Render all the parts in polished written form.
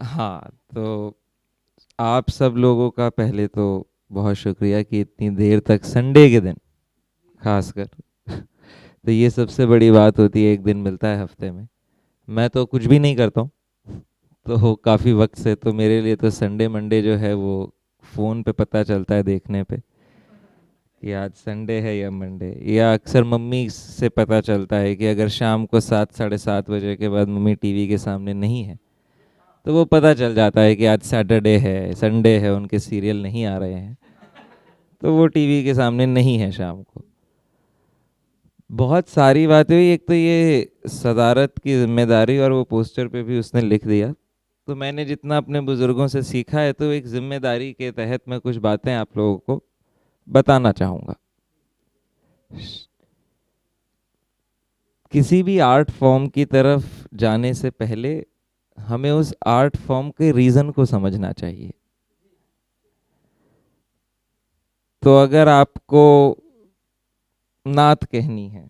हाँ, तो आप सब लोगों का पहले तो बहुत शुक्रिया कि इतनी देर तक संडे के दिन खासकर तो ये सबसे बड़ी बात होती है, एक दिन मिलता है हफ्ते में। मैं तो कुछ भी नहीं करता हूँ, तो काफ़ी वक्त से तो मेरे लिए तो संडे मंडे जो है वो फ़ोन पे पता चलता है देखने पे कि आज संडे है या मंडे, या अक्सर मम्मी से पता चलता है कि अगर शाम को 7 साढ़े 7 बजे के बाद मम्मी टीवी के सामने नहीं है तो वो पता चल जाता है कि आज सैटरडे है, संडे है, उनके सीरियल नहीं आ रहे हैं, तो वो टीवी के सामने नहीं है शाम को। बहुत सारी बातें हुई, एक तो ये सदारत की जिम्मेदारी, और वो पोस्टर पे भी उसने लिख दिया। तो मैंने जितना अपने बुजुर्गों से सीखा है, तो एक जिम्मेदारी के तहत मैं कुछ बातें आप लोगों को बताना चाहूँगा। किसी भी आर्ट फॉर्म की तरफ जाने से पहले हमें उस आर्ट फॉर्म के रीज़न को समझना चाहिए। तो अगर आपको नात कहनी है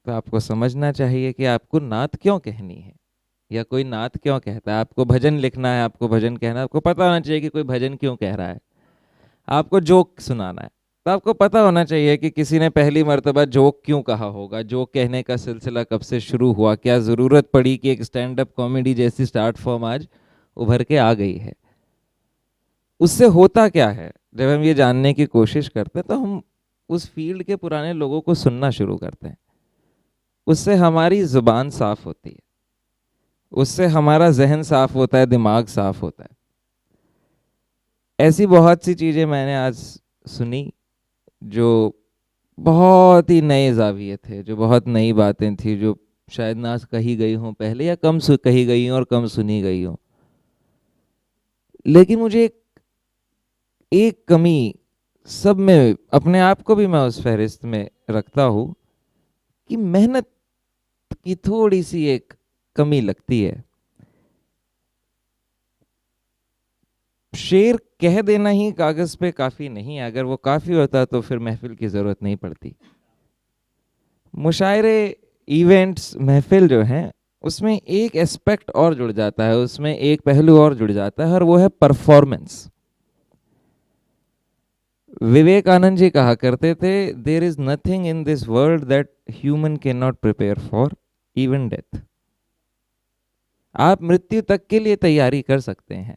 तो आपको समझना चाहिए कि आपको नात क्यों कहनी है, या कोई नात क्यों कहता है। आपको भजन लिखना है, आपको भजन कहना है, आपको पता होना चाहिए कि कोई भजन क्यों कह रहा है। आपको जोक सुनाना है तो आपको पता होना चाहिए कि किसी ने पहली मर्तबा जोक क्यों कहा होगा, जोक कहने का सिलसिला कब से शुरू हुआ, क्या ज़रूरत पड़ी कि एक स्टैंड अप कॉमेडी जैसी स्टार्ट फॉर्म आज उभर के आ गई है। उससे होता क्या है, जब हम ये जानने की कोशिश करते हैं तो हम उस फील्ड के पुराने लोगों को सुनना शुरू करते हैं। उससे हमारी ज़ुबान साफ होती है, उससे हमारा जहन साफ होता है, दिमाग साफ होता है। ऐसी बहुत सी चीज़ें मैंने आज सुनी जो बहुत ही नए जाविये थे, जो बहुत नई बातें थी, जो शायद ना कही गई हों पहले, या कम कही गई हों और कम सुनी गई हों। लेकिन मुझे एक कमी सब में, अपने आप को भी मैं उस फहरिस्त में रखता हूँ, कि मेहनत की थोड़ी सी एक कमी लगती है। शेर कह देना ही कागज पे काफी नहीं है, अगर वो काफी होता तो फिर महफिल की जरूरत नहीं पड़ती। मुशायरे, इवेंट्स, महफिल जो है उसमें एक एस्पेक्ट और जुड़ जाता है, उसमें एक पहलू और जुड़ जाता है, और वो है परफॉर्मेंस। विवेकानंद जी कहा करते थे, there is nothing in this world that human can not prepare for, even death. आप मृत्यु तक के लिए तैयारी कर सकते हैं,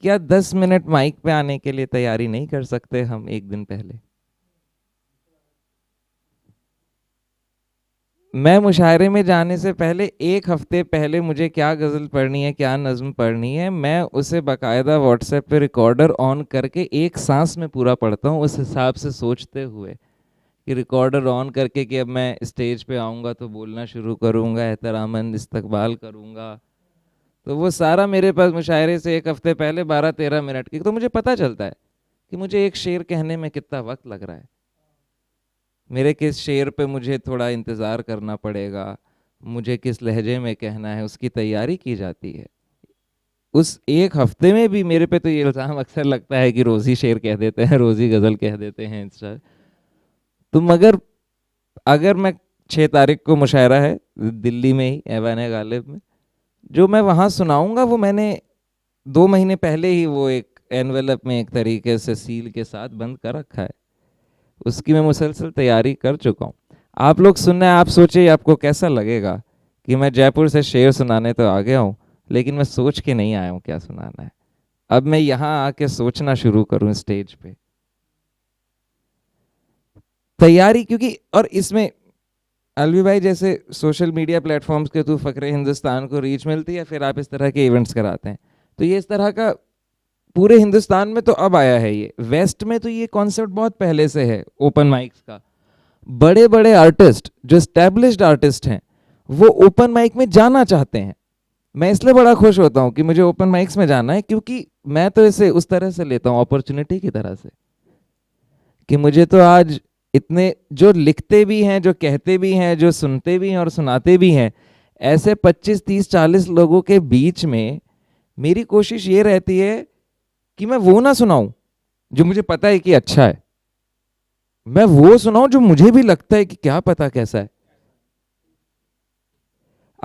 क्या 10 मिनट माइक पे आने के लिए तैयारी नहीं कर सकते हम एक दिन पहले? मैं मुशायरे में जाने से पहले एक हफ्ते पहले मुझे क्या गज़ल पढ़नी है, क्या नज्म पढ़नी है, मैं उसे बाकायदा व्हाट्सएप पे रिकॉर्डर ऑन करके एक सांस में पूरा पढ़ता हूँ, उस हिसाब से सोचते हुए कि रिकॉर्डर ऑन करके कि अब मैं स्टेज पे आऊँगा तो बोलना शुरू करूँगा, एहतरामन इस्तकबाल करूँगा। तो वो सारा मेरे पास मुशायरे से एक हफ्ते पहले 12-13 मिनट की, तो मुझे पता चलता है कि मुझे एक शेर कहने में कितना वक्त लग रहा है, मेरे किस शेर पे मुझे थोड़ा इंतज़ार करना पड़ेगा, मुझे किस लहजे में कहना है, उसकी तैयारी की जाती है। उस एक हफ्ते में भी मेरे पे तो ये इल्ज़ाम अक्सर लगता है कि रोज़ ही शेर कह देते हैं, रोज़ ही गज़ल कह देते हैं इंस्टा। तो मगर अगर मैं 6 तारीख को मुशायरा है दिल्ली में ही, ऐवान गालिब में, जो मैं वहाँ सुनाऊंगा वो मैंने 2 महीने पहले ही वो एक एनवेलप में एक तरीके से सील के साथ बंद कर रखा है, उसकी मैं मुसलसल तैयारी कर चुका हूँ। आप लोग सुनना है, आप सोचिए आपको कैसा लगेगा कि मैं जयपुर से शेर सुनाने तो आ गया हूँ, लेकिन मैं सोच के नहीं आया हूँ क्या सुनाना है। अब मैं यहाँ आके सोचना शुरू करूँ स्टेज पे, तैयारी, क्योंकि और इसमें अलवी भाई जैसे सोशल मीडिया प्लेटफॉर्म्स के थ्रू फ़क्रे हिंदुस्तान को रीच मिलती है, फिर आप इस तरह के इवेंट्स कराते हैं, तो ये इस तरह का पूरे हिंदुस्तान में तो अब आया है, ये वेस्ट में तो ये कॉन्सेप्ट बहुत पहले से है ओपन माइक्स का। बड़े बड़े आर्टिस्ट जो स्टैब्लिश्ड आर्टिस्ट हैं वो ओपन माइक में जाना चाहते हैं। मैं इसलिए बड़ा खुश होता हूँ कि मुझे ओपन माइक्स में जाना है, क्योंकि मैं तो इसे उस तरह से लेता हूँ अपॉर्चुनिटी की तरह से, कि मुझे तो आज इतने जो लिखते भी हैं, जो कहते भी हैं, जो सुनते भी हैं और सुनाते भी हैं, ऐसे 25-30-40 लोगों के बीच में मेरी कोशिश ये रहती है कि मैं वो ना सुनाऊं जो मुझे पता है कि अच्छा है, मैं वो सुनाऊं जो मुझे भी लगता है कि क्या पता कैसा है।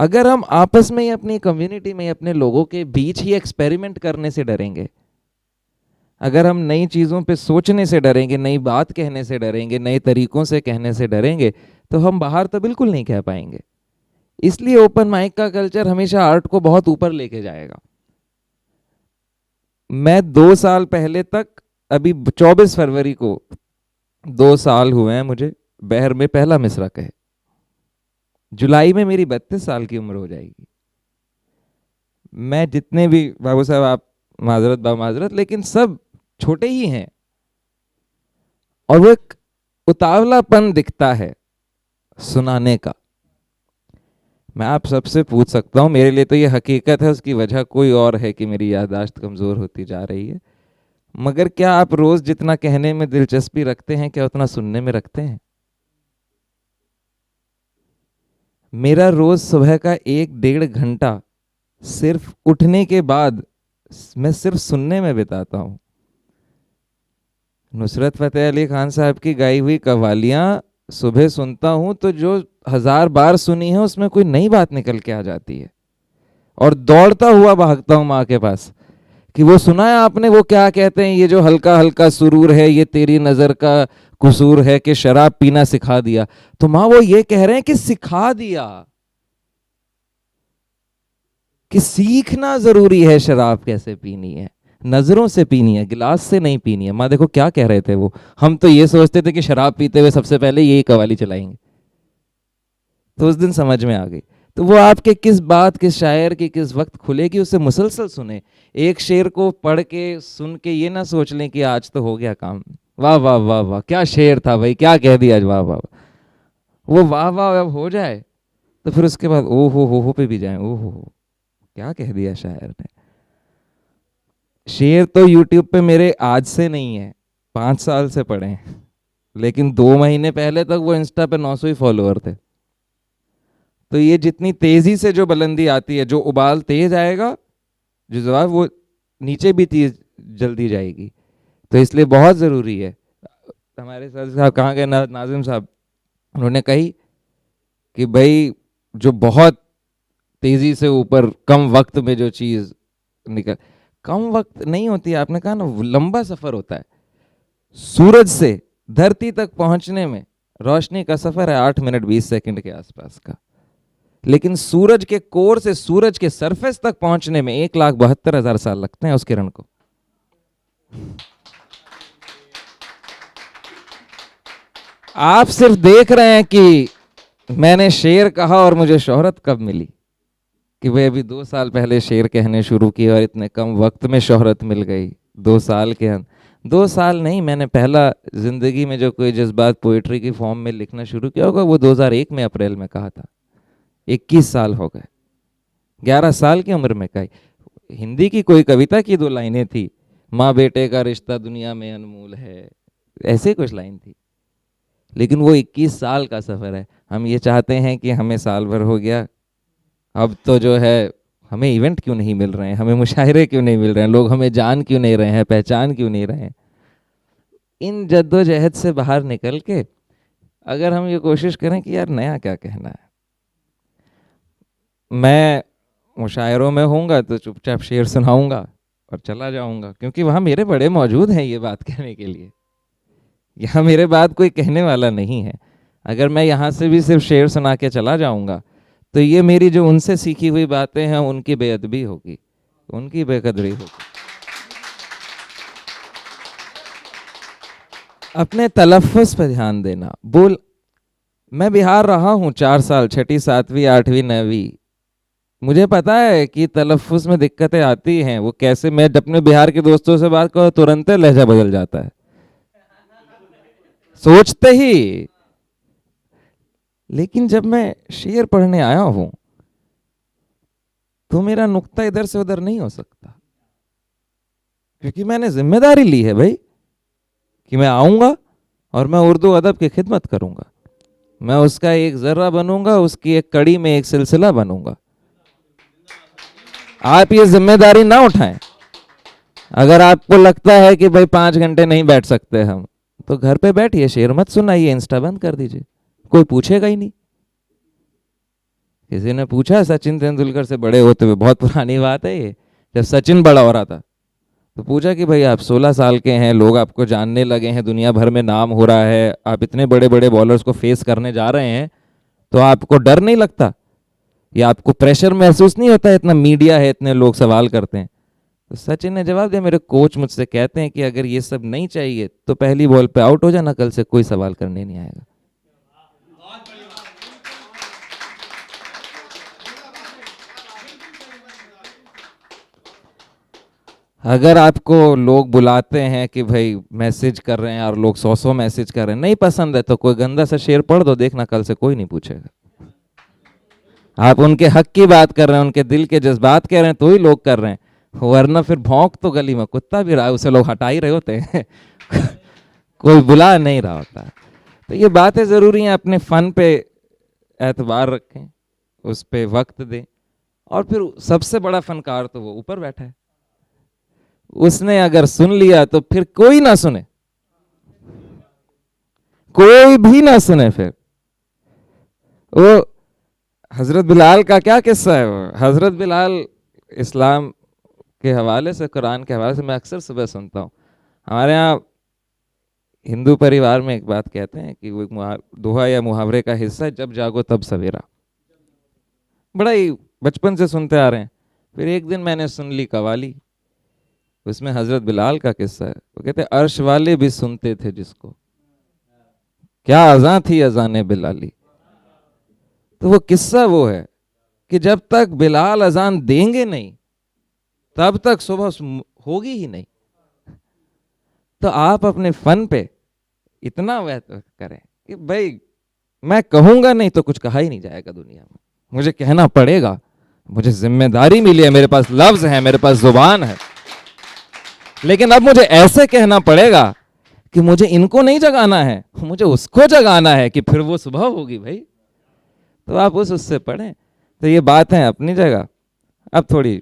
अगर हम आपस में ही, अपनी कम्युनिटी में, अपने लोगों के बीच ही एक्सपेरिमेंट करने से डरेंगे, अगर हम नई चीज़ों पे सोचने से डरेंगे, नई बात कहने से डरेंगे, नए तरीकों से कहने से डरेंगे, तो हम बाहर तो बिल्कुल नहीं कह पाएंगे। इसलिए ओपन माइक का कल्चर हमेशा आर्ट को बहुत ऊपर लेके जाएगा। मैं 2 साल पहले तक, अभी 24 फरवरी को 2 साल हुए हैं मुझे बहर में पहला मिसरा कहे। जुलाई में मेरी 32 साल की उम्र हो जाएगी। मैं जितने भी, बाबू साहब आप माजरत बा माजरत, लेकिन सब छोटे ही हैं, और वो एक उतावलापन दिखता है सुनाने का। मैं आप सबसे पूछ सकता हूं, मेरे लिए तो ये हकीकत है, उसकी वजह कोई और है कि मेरी याददाश्त कमज़ोर होती जा रही है, मगर क्या आप रोज़ जितना कहने में दिलचस्पी रखते हैं, क्या उतना सुनने में रखते हैं? मेरा रोज़ सुबह का 1-1.5 घंटा सिर्फ उठने के बाद मैं सिर्फ सुनने में बिताता हूं। नुसरत फतेह अली खान साहब की गाई हुई कव्वालियां सुबह सुनता हूं तो जो 1000 बार सुनी है उसमें कोई नई बात निकल के आ जाती है, और दौड़ता हुआ भागता हूं माँ के पास कि वो सुना है आपने, वो क्या कहते हैं, ये जो हल्का हल्का सुरूर है, ये तेरी नज़र का कसूर है कि शराब पीना सिखा दिया। तो माँ वो ये कह रहे हैं कि सिखा दिया, कि सीखना जरूरी है, शराब कैसे पीनी है, नजरों से पीनी है, गिलास से नहीं पीनी है। माँ देखो क्या कह रहे थे वो, हम तो ये सोचते थे कि शराब पीते हुए सबसे पहले यही कवाली चलाएंगे। तो उस दिन समझ में आ गई। तो वो आपके किस बात, किस शायर की किस वक्त खुलेगी, उसे मुसलसल सुने। एक शेर को पढ़ के सुन के ये ना सोच लें कि आज तो हो गया काम, वाह वाह वाह वाह क्या शेर था भाई, क्या कह दिया आज, वाह वाह। वो वाह वाह अब हो जाए तो फिर उसके बाद ओ हो पे भी जाए, ओ हो क्या कह दिया शायर ने। शेर तो यूट्यूब पे मेरे आज से नहीं है, 5 साल से पढ़े हैं, लेकिन 2 महीने पहले तक वो इंस्टा पे 900 ही फॉलोअर थे। तो ये जितनी तेजी से जो बुलंदी आती है, जो उबाल तेज आएगा, जो जवाब वो नीचे भी तेज जल्दी जाएगी। तो इसलिए बहुत ज़रूरी है। हमारे सर साहब कहाँ गए, नाजिम साहब, उन्होंने कही कि भाई जो बहुत तेजी से ऊपर कम वक्त में जो चीज़ निकल, कम वक्त नहीं होती, आपने कहा ना लंबा सफ़र होता है। सूरज से धरती तक पहुंचने में रोशनी का सफ़र है 8 मिनट 20 सेकंड के आसपास का, लेकिन सूरज के कोर से सूरज के सरफेस तक पहुंचने में 1,72,000 साल लगते हैं उस किरण को। आप सिर्फ देख रहे हैं कि मैंने शेर कहा और मुझे शोहरत कब मिली, कि भाई अभी 2 साल पहले शेर कहने शुरू किए और इतने कम वक्त में शोहरत मिल गई 2 साल के अंदर। 2 साल नहीं, मैंने पहला जिंदगी में जो कोई जज्बात पोइट्री की फॉर्म में लिखना शुरू किया होगा वो 2001 में अप्रैल में कहा था। 21 साल हो गए, 11 साल की उम्र में कही। हिंदी की कोई कविता की 2 लाइनें थी, माँ बेटे का रिश्ता दुनिया में अनमोल है, ऐसे कुछ लाइन थी, लेकिन वो 21 साल का सफ़र है। हम ये चाहते हैं कि हमें साल भर हो गया, अब तो जो है हमें इवेंट क्यों नहीं मिल रहे हैं, हमें मुशायरे क्यों नहीं मिल रहे हैं, लोग हमें जान क्यों नहीं रहे हैं, पहचान क्यों नहीं रहे हैं। इन जद्दोजहद से बाहर निकल के अगर हम ये कोशिश करें कि यार नया क्या कहना है, मैं मुशायरों में होऊंगा तो चुपचाप शेर सुनाऊंगा और चला जाऊंगा, क्योंकि वहाँ मेरे बड़े मौजूद हैं ये बात कहने के लिए। यहाँ मेरे बाद कोई कहने वाला नहीं है। अगर मैं यहाँ से भी सिर्फ शेर सुना के चला जाऊंगा तो ये मेरी जो उनसे सीखी हुई बातें हैं उनकी बेअदबी होगी, उनकी बेकदरी होगी। अपने तलफ़्फ़ुज़ पर ध्यान देना। बोल, मैं बिहार रहा हूँ 4 साल, 6ठी 7वीं 8वीं 9वीं, मुझे पता है कि तलफ़्फ़ुज़ में दिक्कतें आती हैं। वो कैसे, मैं अपने बिहार के दोस्तों से बात करो तुरंत लहजा बदल जाता है सोचते ही। लेकिन जब मैं शेर पढ़ने आया हूं तो मेरा नुक्ता इधर से उधर नहीं हो सकता, क्योंकि मैंने जिम्मेदारी ली है भाई कि मैं आऊंगा और मैं उर्दू अदब की खिदमत करूंगा, मैं उसका एक जर्रा बनूंगा, उसकी एक कड़ी में एक सिलसिला बनूंगा। आप ये जिम्मेदारी ना उठाएं। अगर आपको लगता है कि भाई 5 घंटे नहीं बैठ सकते हम, तो घर पे बैठिए, शेर मत सुनाइए, इंस्टा बंद कर दीजिए, कोई पूछेगा ही नहीं। किसी ने पूछा सचिन तेंदुलकर से बड़े होते हुए, बहुत पुरानी बात है ये, जब सचिन बड़ा हो रहा था तो पूछा कि भाई आप 16 साल के हैं, लोग आपको जानने लगे हैं, दुनिया भर में नाम हो रहा है, आप इतने बड़े बड़े बॉलर्स को फेस करने जा रहे हैं, तो आपको डर नहीं लगता या आपको प्रेशर महसूस नहीं होता, इतना मीडिया है, इतने लोग सवाल करते हैं? तो सचिन ने जवाब दिया, मेरे कोच मुझसे कहते हैं कि अगर ये सब नहीं चाहिए तो पहली बॉल पे आउट हो जाना, कल से कोई सवाल करने नहीं आएगा। अगर आपको लोग बुलाते हैं कि भाई मैसेज कर रहे हैं और लोग 100 मैसेज कर रहे हैं, नहीं पसंद है तो कोई गंदा सा शेर पढ़ दो, देखना कल से कोई नहीं पूछेगा। आप उनके हक की बात कर रहे हैं, उनके दिल के जज्बात कह रहे हैं, तो ही लोग कर रहे हैं, वरना फिर भौंक तो गली में कुत्ता भी रहा है, उसे लोग हटा ही रहे होते हैं कोई बुला नहीं रहा होता। तो ये बातें ज़रूरी हैं, अपने फ़न पे एतबार रखें, उस पे वक्त दें। और फिर सबसे बड़ा फनकार तो वो ऊपर बैठा है, उसने अगर सुन लिया तो फिर कोई ना सुने, कोई भी ना सुने। फिर वो हजरत बिलाल का क्या किस्सा है, वो हजरत बिलाल इस्लाम के हवाले से, कुरान के हवाले से मैं अक्सर सुबह सुनता हूँ। हमारे यहाँ हिंदू परिवार में एक बात कहते हैं कि वो दोहा या मुहावरे का हिस्सा है, जब जागो तब सवेरा। बड़ा ही बचपन से सुनते आ रहे हैं। फिर एक दिन मैंने सुन ली कवाली, उसमें हजरत बिलाल का किस्सा है। वो कहते अर्श वाले भी सुनते थे जिसको, क्या अजान थी अजान बिलाली। तो वो किस्सा वो है कि जब तक बिलाल अजान देंगे नहीं तब तक सुबह होगी ही नहीं। तो आप अपने फन पे इतना व्यक्त करें कि भाई मैं कहूंगा नहीं तो कुछ कहा ही नहीं जाएगा दुनिया में, मुझे कहना पड़ेगा, मुझे जिम्मेदारी मिली है, मेरे पास लफ्ज है, मेरे पास जुबान है, लेकिन अब मुझे ऐसे कहना पड़ेगा कि मुझे इनको नहीं जगाना है, मुझे उसको जगाना है कि फिर वो सुबह होगी भाई। तो आप उससे पढ़ें। तो ये बात है अपनी जगह। अब थोड़ी